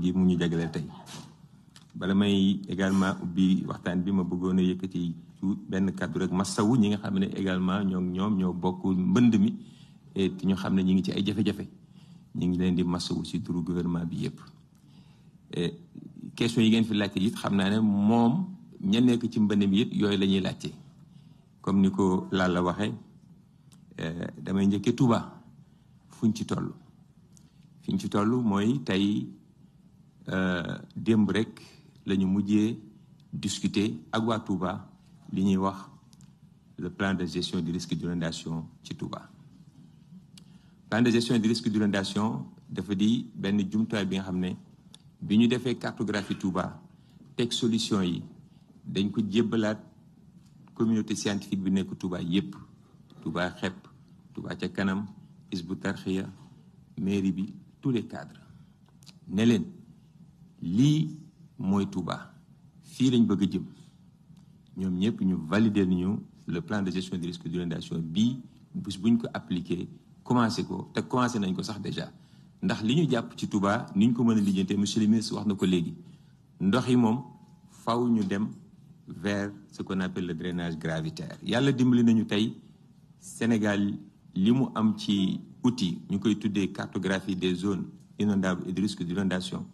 gi mu ñu jagleel tey. bala may également ubbi waxtaan bi ma bëggoon a yëkkati benn kàddu rek masawu ñi nga xam ne également ñoom ñoo bokk mbënd mi et ñu xam ne ñi ngi ci ay jafe-jafe ñu ngi leen di masawu si turu gouvernement bi yëpp. question yi ngeen fi laajte it xam naa ne moom ña nekk ci mbënd mi it yooyu la ñuy laajte comme ni ko Lalla waxee damay njëkkee Touba fuñ ci toll. fiñ ci toll mooy tey démb rek la ñu mujjee discuter ak waa Touba li ñuy wax le plan de gestion du risque d'inondation ci Touba. plan de gestion du risque d'inondation dafa di benn jumtuwaay bi nga xam ne bi ñu defee cartographie Touba teg solution yi dañ ko jébbalaat communauté scientifique bi nekk Touba yépp Touba xepp Touba ca kanam Hizbut Tarqiyyah mairie bi tous les cadres ne leen lii mooy Touba fii lañ bëgg a jëm ñoom ñëpp ñu valider ñu le plan de gestion du risque d'inondation bii bés buñ ko appliqué commencé ko te commencé nañ ko sax déjà ndax li ñu jàpp ci Touba ni ñu ko mën a lijjantee monsieur le ministre wax na ko léegi ndox yi moom faw ñu dem vers ce qu'on appelle le drainage gravitaire. yàlla dimbali nañu tey Sénégal li mu am ci outil ñu koy tuddee cartographie des zones inondables et de risque d'inondation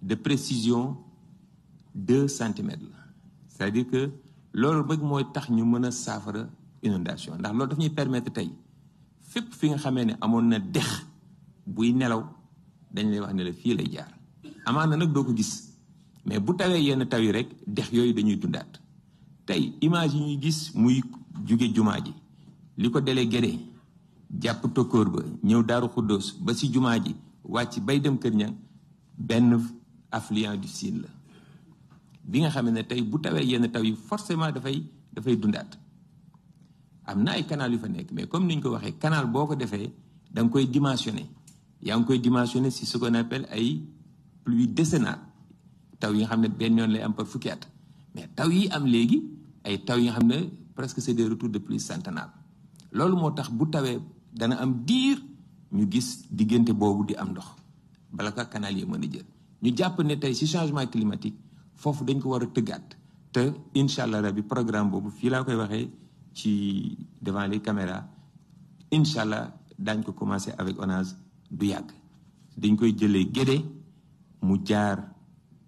de précision 2 centimètres la c'est-à-dire que loolu rek mooy tax ñu mën a saafara inondation ndax loolu daf ñuy permettre tey fépp fi nga xamee ne amoon na dex buy nelaw dañ lay wax ne la fii lay jaar amaan na nag doo ko gis mais bu tawee yenn taw yi rek dex yooyu dañuy dundaat tey image yi ñuy gis muy jóge jumaa ji li ko delee Guédé jàpp tokkóor ba ñëw Daaru Xuddoos ba si jumaa ji wàcc bay dem Kër Ñang benn affluent du Sine la bi nga xam ne tey bu tawee yenn taw yi forcément dafay dundaat am na ay canal yu fa nekk mais comme ni ñu ko waxee canal boo ko defee da nga koy dimensionné yaa ngi koy dimensionné si ce qu'on appelle ay pluie décennale taw yi nga xam ne benn yoon lay am par fukki at mais taw yi am léegi ay taw yi nga xam ne presque c'est des retours de pluie centennale loolu moo tax bu tawee dana am diir ñu gis diggante boobu di am ndox bala ka canal yi mën a jël ñu jàpp ne tey si changement climatique foofu dañ ko war a tëggaat te incha allah rabi programme boobu fii laa koy waxee ci devant les caméras incha allah daañ ko commencer avec ONAS du yàgg dañ koy jëlee Guédé mu jaar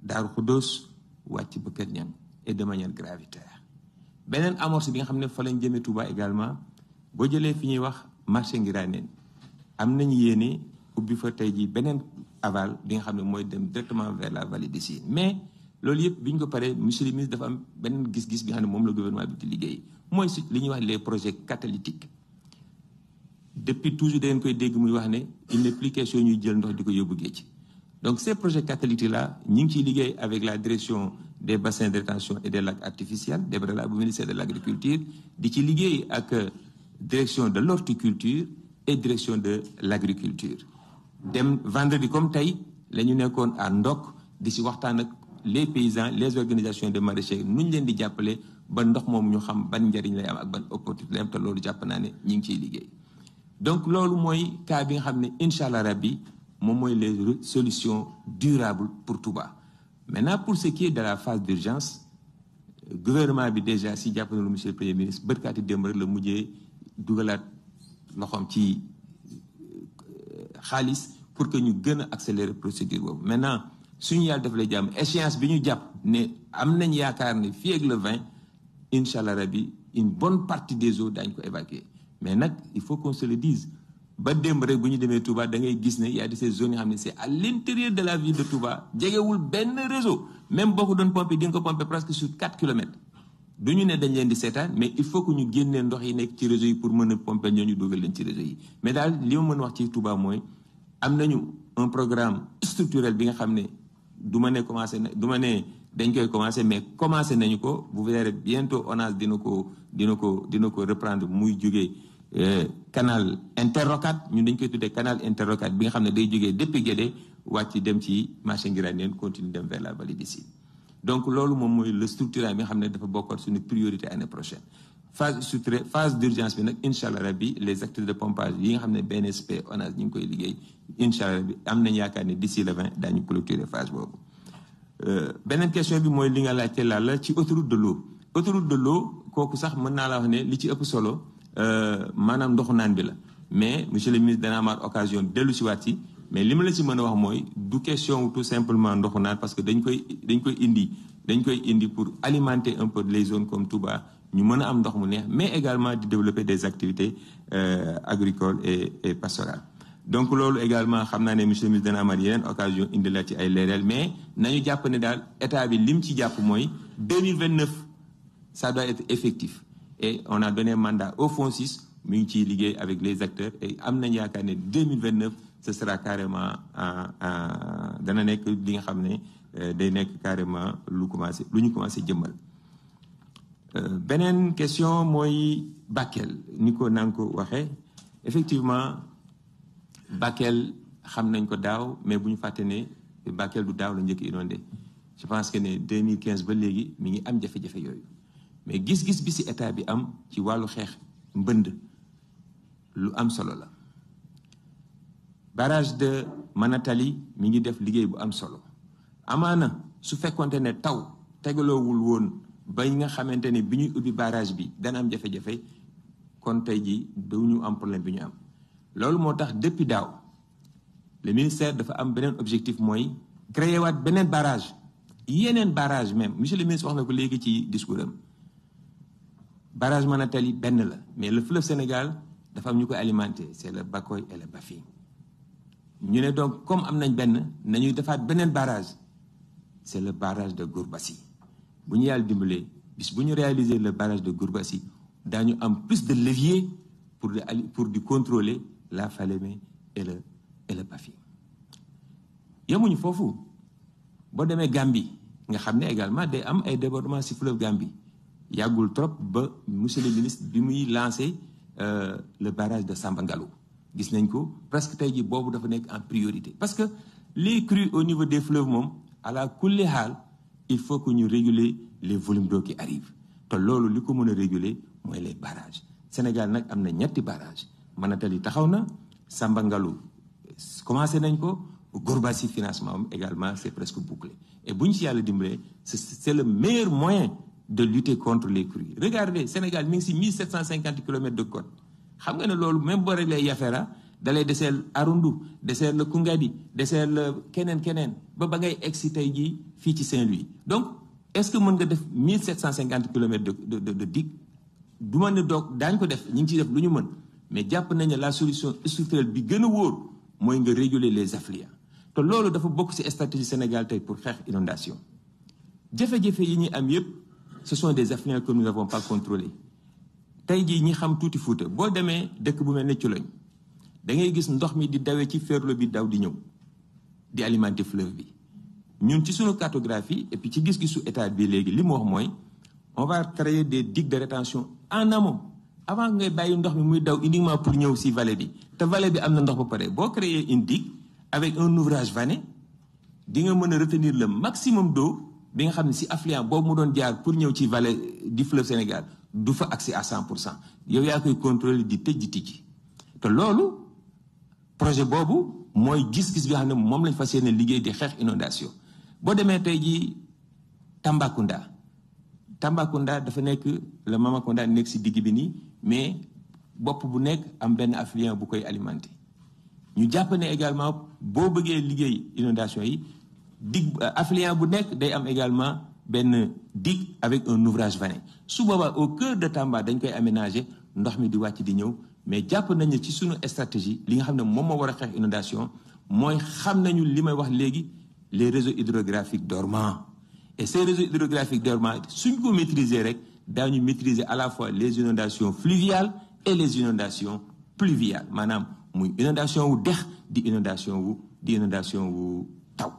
Daaru Xuddoos wàcc ba Kër Ñang et de manière gravitaire beneen amorce bi nga xam ne fa lañ jëmee Touba également boo jëlee fi ñuy wax marché Ngiraneen am nañu yéene ubbi fa tey jii beneen aval bi nga xam ne mooy dem directement vers la vallée de Sine mais loolu yëpp bi ñu ko paree monsieur le ministre dafa am beneen gis-gis bi nga xam ne moom la gouvernement bi di liggéey mooy si li ñuy wax les projets catalytiques depuis toujours da ngeen koy dégg muy wax ne il n'est plus question ñuy jël ndox di ko yóbbu géej donc ces projets catalytiques là ñu ngi ciy liggéey avec la direction des bassins de rétention et des lacs artificiels DEBRELA bu ministère de l'agriculture di ci liggéey ak direction de l'horticulture et direction de l'agriculture dem vendredi comme tey la ñu nekkoon à Ndok di si waxtaan ak les paysans les organisations de maraîchers nu ñu leen di jàppale ba ndox moom ñu xam ban njariñ lay am ak ban opportunité lay am te loolu jàpp naa ne ñu ngi ciy liggéey donc loolu mooy cas bi nga xam ne incha allah rabbi moom mooy les solutions durables pour Touba. Maintenant pour ce qui est de la phase d'urgence gouvernement bi déjà si jàpp na lu monsieur le premier ministre bërkaati démb rek la mujjee dugalaat loxoom ci xaalis pour que ñu gën a accélérer procédure boobu maintenant suñu yàlla def lay jàmm échéance bi ñu jàpp ne am nañ yaakaar ne fii ak le 20 incha allah rabbi une bonne partie des eaux daañu ko évacuer mais nag il faut qu'on se le dise ba démb rek bu ñu demee Touba da ngay gis ne y a de ces zones yoo xam ne c'est à l'intérieur de la ville de Touba jegewul benn réseau même boo ko doon pomper di nga ko pomper presque sur 4 kilomètres du ñu ne dañ leen di seetaan mais il faut que ñu génnee ndox yi nekk ci réseau yi pour mën a pomper ñooñu dugal leen ci réseau yi mais daal li ma mën wax ci Touba mooy am nañu un programme structurel bi nga xam ne du ma ne commencé na du ma ne dañ koy commencé mais commencé nañu ko vous verrez bientôt ONAS dina ko reprendre muy jógee canal interrocade ñun dañ koy tuddee canal interrocade bi nga xam ne day jógee depuis Guédé wàcc dem ci marché Ngiraneen continue dem vers la vallée de Sine donc loolu moom mooy le structurant bi nga xam ne dafa bokkoon suñu priorité année prochaine phase d'urgence bi nag incha allah rabbi les actes de pompage yi nga xam ne BNSP ONAS ñu ngi koy liggéey incha allah rabbi am nañ yaakaar ne d'ici le 20 daañu clôturer phase boobu. beneen question bi mooy li nga laajte la ci autoroute de l'eau. autoroute de l'eau kooku sax mën naa la wax ne li ci ëpp solo maanaam ndoxu naan bi la mais monsieur le ministre dana amaat occasion dellu si waat ci mais li ma la ci mën a wax mooy du question tout simplement ndoxu naan parce que dañ koy indi pour alimenter un peu les zones comme Touba ñu mën a am ndox mu neex mais également di développer des activités agricoles et pastorales. donc loolu également xam naa ne monsieur le ministre dana amaat yeneen occasion indi la ci ay leeral mais nañu jàpp ne daal état bi lim ci jàpp mooy 2029 ça doit être effectif et on a donné mandat au FONSIS mi ngi ciy liggéey avec les acteurs et am nañ yaakaar ne 2029 ce sera carrément dana nekk li nga xam ne day nekk carrément lu ñu commencé jëmmal. beneen question mooy Bakel ni ko na nga ko waxee effectivement Bakel xam nañ ko daaw mais bu ñu fàtte ne Bakel du daaw la njëkk inondé je pense que ne 2015 ba léegi mi ngi am jafe-jafe yooyu mais gis-gis bi ci état bi am ci wàllu xeex mbënd lu am solo la. barrage de Manatali mi ngi def liggéey bu am solo amaana su fekkonte ne taw tegaloowul woon ba nga xamante ne bi ñuy ubbi barrage bi dana am jafe-jafe kon tey ji duñu am problème bi ñu am loolu moo tax depuis daaw le ministère dafa am beneen objectif mooy créer waat beneen barrage yeneen barrage même monsieur le ministre wax na ko léegi ci discours am barrage Manatali benn la mais le fleuve Sénégal dafa am ñu koy alimenter c'est le Bakoy et le Bafing ñu ne donc comme am nañ benn nañuy defaat beneen barrage c'est le barrage de Gourbassi bu ñu yàlla dimbalee bis bu ñu réaliser le barrage de Gourbassi daañu am plus de levier pour di contrôler la Falémé et le Bafing. yemuñu foofu boo demee Gambie nga xam ne également day am ay débordements ci fleuve Gambie yàggul trop ba monsieur le ministre bi muy lancé le barrage de Samba Ngalo gis nañ ko presque tey jii boobu dafa nekk en priorité parce que les crues au niveau des fleuves moom à la kulli haal il faut que ñu réguler les volumes d'eau qui arrivent te loolu li ko mën a réguler mooy les barrages Sénégal nag am na ñetti barrage Manatali taxaw na Samba Ngalo commencé nañ ko Gourbassi financement am également c'est presque bouclé et bu ñu ci yàlla dimbalee c'est le meilleur moyen de lutter contre les crues. Regardez Sénégal mi ngi ci 1750 kilomètres de côte xam nga ne loolu même boo réglé Yafeera dalay deseel Arundu deseel la Koungheul deseel la keneen ba ngay egsi tey jii fii ci Saint-Louis donc est-ce que mën nga def 1750 kilomètres de digue du ma ne doog daañu ko def ñu ngi ciy def lu ñu mën mais jàpp nañ ne la solution structurelle bi gën a wóor mooy nga réguler les affluents te loolu dafa bokk ci stratégie Sénégal tey pour xeex inondation jafe-jafe yi ñuy am yépp ce sont des affluents que nous n'avons pas contrôlés tey jii ñi xam tuuti Fuuta boo demee dëkk bu mel ne Culoñ da ngay gis ndox mi di dawee ci ferlo bi daw di ñëw di alimenter fleuve bi ñun ci suñu cartographie et puis ci gis-gisu état bi léegi li mu wax mooy on va créer des digues de rétention en amont avant ngay bàyyi ndox mi muy daw uniquement pour ñëw ci vallée bi te vallée bi am na ndox ba pare boo créer une digue avec un ouvrage vanné di nga mën a retenir le maximum d'eau bi nga xam ne ci affluent boobu mu doon jaar pour ñëw ci vallée du fleuve Sénégal du fa accès à 100% yow yaa koy contrôler di tëj di tijji te loolu projet boobu mooy gis-gis bi nga xam ne moom lañ fas yéene liggéey di xeex inondation boo demee tey jii Tambacounda dafa nekk le Mamakunda nekk ci digg bi nii mais bopp bu nekk am benn affluent bu koy alimenter ñu jàpp ne également boo bëggee liggéey inondation yi digue affluent bu nekk day am également benn digue avec un ouvrage vanné su boobaa au cœur de Tamba dañ koy aménager ndox mi di wàcc di ñëw mais jàpp nañu ci suñu stratégie li nga xam ne moom moo war a xeex inondation mooy xam nañu li may wax léegi les réseaux hydrographiques dormants et ces réseaux hydrographiques dormants suñ ko maîtriser rek daañu maîtriser à la fois les inondations fluviales et les inondations pluviales maanaam muy inondation wu dex di inondation wu taw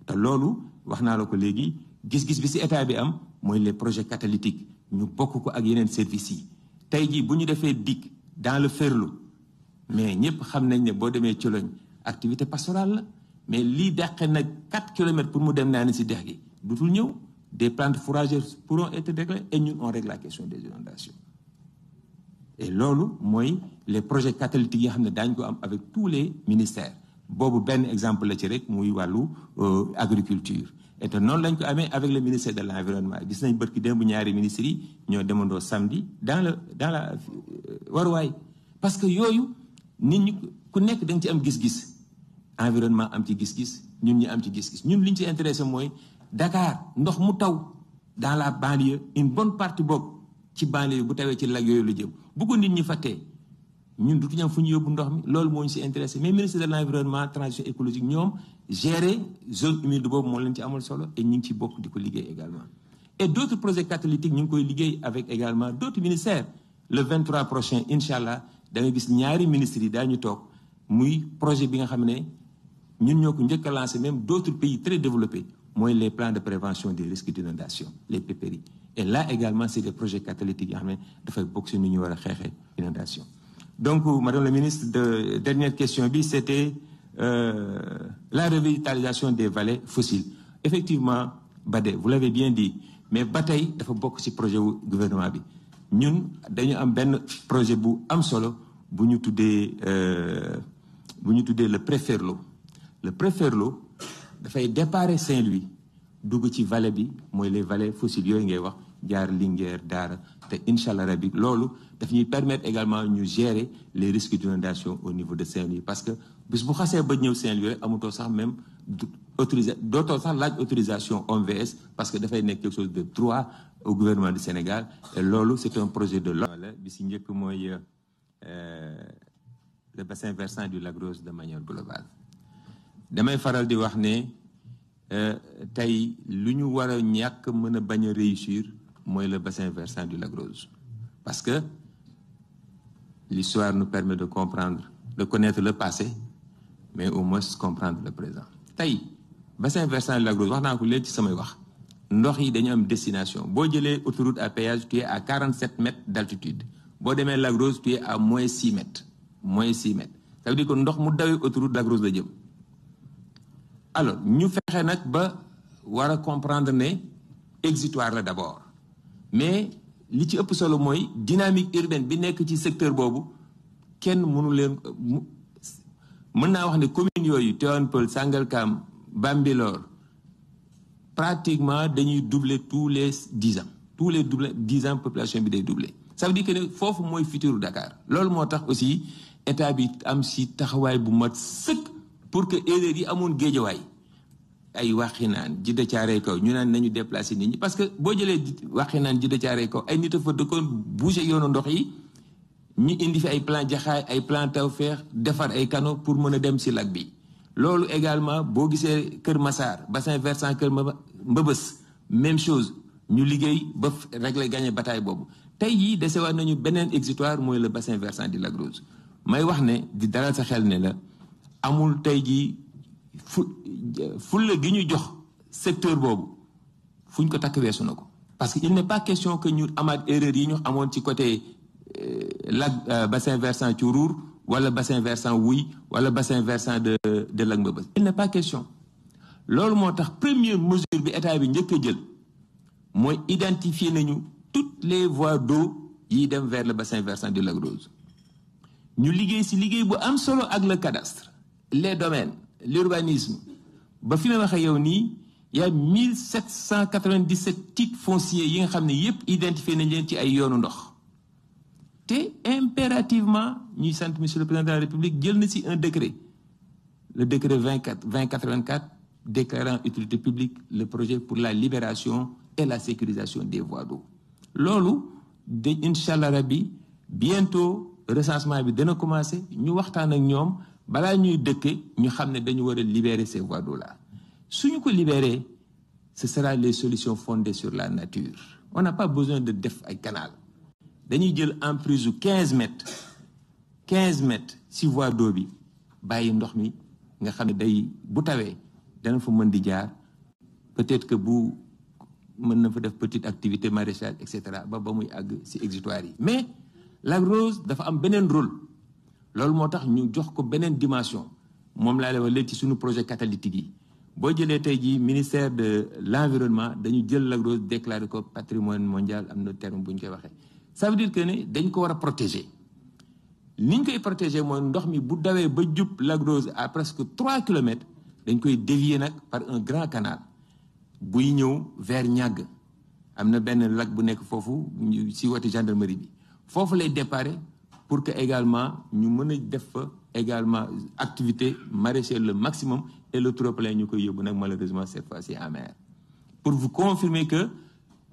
te loolu wax naa la ko léegi gis-gis bi ci état bi am mooy les projets catalytiques ñu bokk ko ak yeneen services yi tey jii bu ñu defee digue dans le Ferlo mais ñëpp xam nañ ne boo demee Cologne activité pastorale la mais lii dàqe nag 4 kilomètres pour mu dem naa ne ci dex gi dutul ñëw des plantes fourragères pourront être réglées et ñun on règle la question des inondations et loolu mooy les projets catalytiques yi nga xam ne daañu ko am avec tous les ministères boobu benn exemple la ci rek muy wàllu agriculture et te noonu lañ ko amee avec le ministère de l'environnement gis nañ bërki démb ñaari ministres yi ñoo demandoo samedi dans la waruwaay parce que yooyu nit ñi ku nekk da nga ci am gis-gis environnement am ci gis-gis ñun ñi am ci gis-gis ñun li ñu ci intéressé mooy Dakar ndox mu taw dans la banlieue une bonne partie boobu ci banlieue bu tawee ci lag yooyu lu jëm bu ko nit ñi fàttee ñun dutu ñam fu ñu yóbbu ndox mi loolu moo ñu si intéressé mais ministre de l'environnement transition écologique ñoom gérer zone humide boobu moo leen ci amal solo et ñu ngi ci bokk di ko liggéey également et d'autres projets catalytiques ñu ngi koy liggéey avec également d'autres ministères le 23 prochain incha allah da nga gis ñaari ministres yi daañu toog muy projet bi nga xam ne ñun ñoo ko njëkk a lancé même d'autres pays très développés mooy les plans de prévention des risques d'inondation les PPRI et là également c'est des projets catalytiques yoo xam ne dafay bokk si nu ñu war a xeexee inondation donc madame la ministre de dernière question bi c'était la revitalisation des vallées fossiles effectivement Badé vous l'avez bien dit mais ba tey dafa bokk ci projet wu gouvernement bi ñun dañu am benn projet bu am solo bu ñu tuddee le Préferlo le Préferlo dafay déparé Saint-Louis dugg ci vallée bi mooy les vallées fossiles yooyu ngay wax jaar Linguère Daara te incha allah rabi loolu daf ñuy permettre également ñu gérer les risques d'inondation au niveau de Saint-Louis parce que bis bu xasee ba ñëw Saint-Louis rek amutoo sax même dootoo sax laaj autorisation OMVS parce que dafay nekk quelque chose de droit au gouvernement du Sénégal et loolu c'est un projet de loi la bi si njëkk mooy le bassin versant du Lac Rose de manière globale damay faral di wax ne tey lu ñu war a ñàkk mën a bañ a réussir mooy le bassin versant du Lac Rose parce que l'histoire nous permet de comprendre de connaître le passé mais au moins comprendre le présent tey bassin versant du Lac Rose wax naa ko léegi ci samay wax ndox yi dañu am destination boo jëlee autoroute à péage tu es à 47 mètres d'altitude boo demee Lac Rose tu es à moins 6 mètres ça veut dire que ndox mu dawee autoroute Lac Rose la jëm alors ñu fexe nag ba war a comprendre ne exutoire la d'abord mais li ci ëpp solo mooy dynamique urbaine bi nekk ci secteur boobu kenn mënu leen mën naa wax ne communes yooyu Tivaouane Peulh Sangalkam Bambilor pratiquement dañuy doubler tous les 10 ans population bi day doubler ça veut dire que ne foofu mooy futur Dakar loolu moo tax aussi état bi am si taxawaay bu mat sëkk pour que erreur yi amoon géejawaay ay Waxinaan Jidda Caaroy Kaw ñu naan nañu déplacer nit ñi parce que boo jëlee Waxinaan Jidda Caaroy Kaw ay nit a fa dëkkoon bouger yoonu ndox yi ñu indi fi ay plan Jaxaay ay plan Tawfeex defar ay canaux pour mën a dem si lac bi loolu également boo gisee Kër Massar bassin versant Kër Mbëbës même chose ñu liggéey ba régler gagner bataille boobu tey jii desewaat nañu beneen exutoire mooy le bassin versant du Lac Rose may wax ne di dalal sa xel ne la amul tey jii fulla gi ñu jox secteur boobu fu ñu ko takk weesu na ko parce que il n'est pas question que ñu amaat erreur yi ñu amoon ci côté bassin versant Curuur wala bassin versant Wuy wala bassin versant de Lac Mbëbës il n'est pas question loolu moo tax première mesure bi état bi njëkk a jël mooy identifier nañu toutes les voies d'eau yi dem vers le bassin versant du Lac Rose ñu liggéey ci liggéey bu am solo ak le cadastre les domaines l'urbanisme ba fi ma waxee yow nii y a 1797 titres fonciers yi nga xam ne yépp identifié nañ leen ci ay yoonu ndox te impérativement ñuy sant monsieur le président de la République jël na ci un décret le décret 2084 déclarant utilité publique le projet pour la libération et la sécurisation des voies d'eau loolu de inchallah rabbi bientôt recensement bi dana commencer ñu waxtaan ak ñoom balaa ñuy dëkke ñu xam ne dañu war a libérer ces voies d'eau là suñu ko libérer ce sera les solutions fondées sur la nature on n'a pas besoin de def ay canal dañuy jël emprise u 15 mètres si voie d'eau bi bàyyi ndox mi nga xam ne day bu tawee dana fa mën di jaar peut-être que bu mën na fa def petite activité maraîchage et cetera ba muy àgg ci exutoire yi mais Lac Rose dafa am beneen rôle loolu moo tax ñu jox ko beneen dimension moom laa lay wax léegi ci suñu projet catalytique yi boo jëlee tey jii ministère de l'environnement dañu jël Lac Rose déclaré ko patrimoine mondial am na terme bu ñu koy waxee ça veut dire que ne dañ ko war a protéger ni ñu koy protéger mooy ndox mi bu dawee ba jub Lac Rose à presque 3 kilomètres dañ koy dévier nag par un grand canal buy ñëw vers Niaga am na benn lac bu nekk foofu si wetu gendarmerie bi foofu lay déparé pour que également ñu mën a def fa également activité maraîchère le maximum et le trop-plein ñu koy yóbbu nag malheureusement cette fois-ci en mer pour vous confirmer que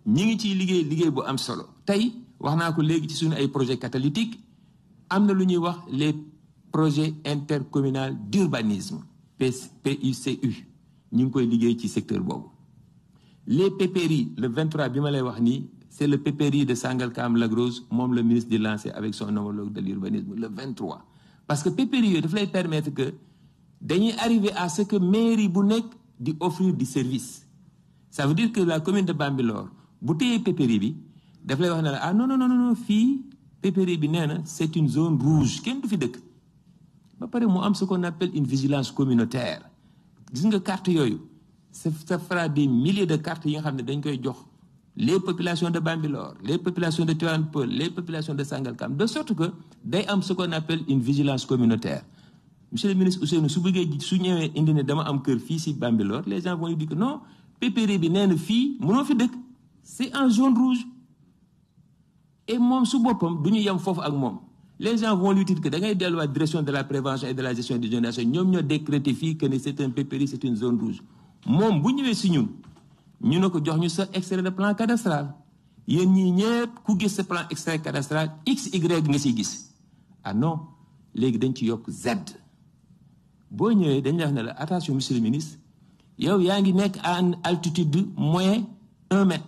ñi ngi ciy liggéey bu am solo tey wax naa ko léegi ci suñu ay projets catalytiques am na lu ñuy wax les projets intercommunaux d'urbanisme PUCU ñu ngi koy liggéey ci secteur boobu les PPRI le 23 bi ma lay wax nii c'est le PPRI de Sangalkam Lac Rose moom le ministre di lancé avec son homologue de l'urbanisme le 23 parce que PPRI yooyu daf lay permettre que dañuy arriver à ce que mairie bu nekk di offrir du service ça veut dire que la commune de Bambilor bu téyee PPRI bi daf lay wax ne la ah non fii PPRI bi nee na c'est une zone rouge kenn du fi dëkk ba pare mu am ce qu'on appelle une vigilance communautaire gis nga carte yooyu ça fera des milliers de cartes yi nga xam ne dañ koy jox les populations de Bambilor les populations de Tivaouane Peulh les populations de Sangalkam de sorte que day am ce qu'on appelle une vigilance communautaire monsieur le ministre Ousseynou su ñëwee indi ne dama am kër fii si Bambilor les gens vont lui dire que non PPRI bi nee na fii mënoo fi dëkk c'est en zone rouge et moom su boppam du ñu yem foofu ak moom les gens vont lui dire que da ngay delluwaat direction de la prévention et de la gestion des inondations ñoom ñoo décrété fii que ne c'est un PPRI c'est une zone rouge moom bu ñëwee si ñun ñu ne ko jox ñu sa extrait de plan cadastral yéen ñii ñëpp ku gis sa plan extrait cadastral XY nga siy gis ah non léegi dañ ci yokk Z boo ñëwee dañ la wax ne la attention monsieur le ministre yow yaa ngi nekk à une altitude moyen 1 mètre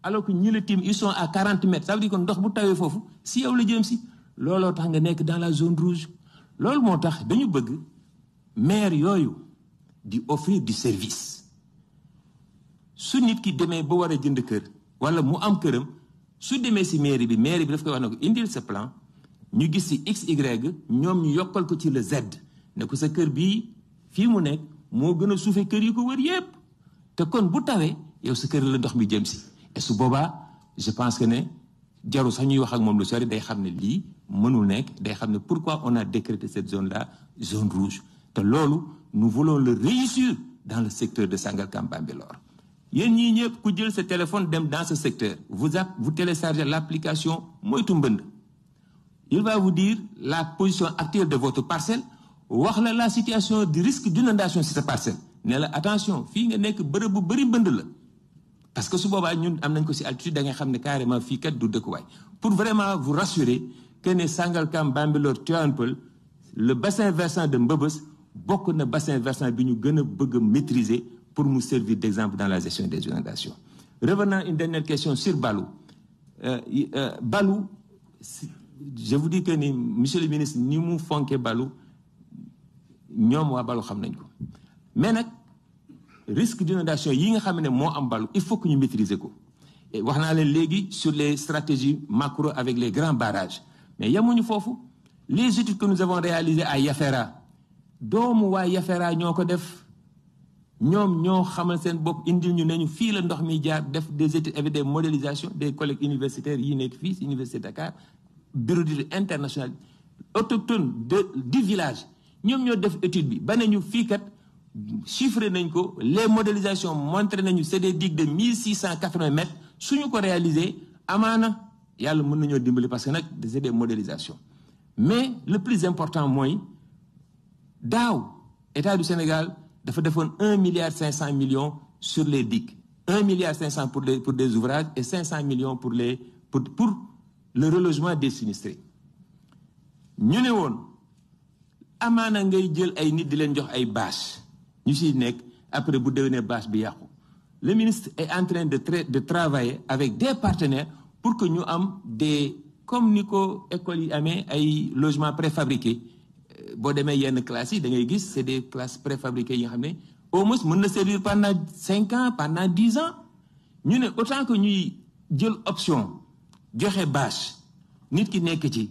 alors que ñi la tiim ils sont à 40 mètres ça veut dire que ndox bu tawee foofu si yow la jëm si looloo tax nga nekk dans la zone rouge loolu moo tax dañu bëgg maire yooyu di offrir du service su nit ki demee ba war a jënd kër wala mu am këram su demee si mairie bi daf koy wax ne ko indil sa plan ñu gis si XY ñoom ñu yokkal ko ci le Z ne ko sa kër bii fii mu nekk moo gën a suufee kër yi ko wër yépp te kon bu tawee yow sa kër la ndox mi jëm si et su boobaa je pense que ne jaru sax ñuy wax ak moom lu sori day xam ne lii mënul nekk day xam ne pourquoi on a décrété cette zone là zone rouge te loolu nous voulons le réussir dans le secteur de Sangalkam Bambilor yéen ñii ñëpp ku jël sa téléphone dem dans ce secteur vous téléchargez l'application moytu mbënd il va vous dire la position actuelle de votre parcelle wax la situation du risque d'inondation sur sa parcelle ne la attention fii nga nekk bërëb bu bëri mbënd la parce que su boobaa ñun am nañ ko ci altitude da ngay xam ne carrément fii kat du dëkkuwaay pour vraiment vous rassurer que ne Sangalkam Bambilor Tivaouane Peulh le bassin versant de Mbeubeuss bokk na bassin versant bi ñu gën a bëgg a maîtriser pour mu servir d'exemple dans la gestion des inondations. Revenant une dernière question sur Balou. Balou, je vous dis que ni monsieur le ministre ni mu fonke Balou ñoom waa Balou xam nañ ko mais nag risque d'inondation yi nga xam ne moo am Balou il faut que ñu maîtriser ko et wax naa leen léegi sur les stratégies macro avec les grands barrages mais yemuñu foofu les études que nous avons réalisées à Yafera doomu waa Yafera ñoo ko def ñoom ñoo xamal seen bopp indil ñu nañu fii la ndox mi jaar def des études avec des modélisations des collègues universitaires yi nekk fii si université Dakar bureau d'études international autochtone du village ñoom ñoo def étude bi ba nañu fii kat chiffré nañ ko les modélisations montré nañu c'est des digues de 1680 mètres suñu ko réaliser amaana yàlla mën nañoo dimbali parce que nag c'est des modélisations mais le plus important mooy daaw état du Sénégal dafa defoon 1,5 milliard sur les digues 1,5 milliard pour des ouvrages et 500 millions pour le relogement des sinistrés ñu ne woon amaana ngay jël ay nit di leen jox ay bâche ñu siy nekk après bu déwénee bâche bi yàqu le ministre est en train de travailler avec des partenaires pour que ñu am des comme ni ko écoles yi amee ay logements préfabriqués boo demee yenn classes yi da ngay gis c'est des classes préfabriquées yi nga xam ne au moins mën na servir pendant 5 ans pendant 10 ans ñu ne autant que ñuy jël option joxe bâche nit ki nekk ci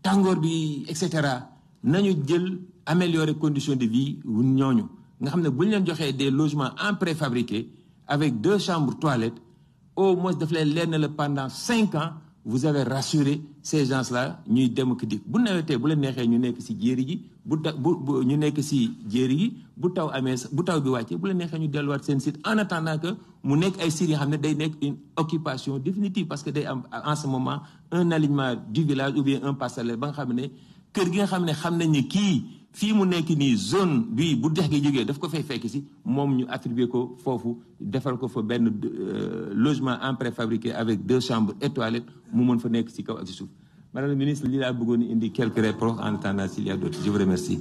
tàngoor bi et cetera nañu jël améliorer conditions de vie wu ñooñu nga xam ne bu ñu leen joxee des logements en préfabriqué avec 2 chambres toilettes au moins daf leen leer na la pendant 5 ans vous avez rassuré ces gens-là ñuy dem ak dikk bu nawetee bu leen neexee ñu nekk ci jéeri ji ñu nekk ci jéeri yi bu taw amee bu taw bi wàccee bu leen neexee ñu delluwaat seen site en attendant que mu nekk ay sites yoo xam ne day nekk une occupation définitive parce que day am en ce moment un alignement du village ou bien un parcellaire ba nga xam ne kër gi nga xam ne xam nañ ne kii fii mu nekk nii zone bii bu dex gi jógee daf ko fay fekk si moom ñu attribuer ko foofu defal ko fa benn logement en préfabriqué avec 2 chambres et toilettes mu mën fa nekk si kaw ak si suuf. Madame la ministre, li laa bëggoon indi quelques réponses en attendant s'il y a d'autres. Je vous remercie.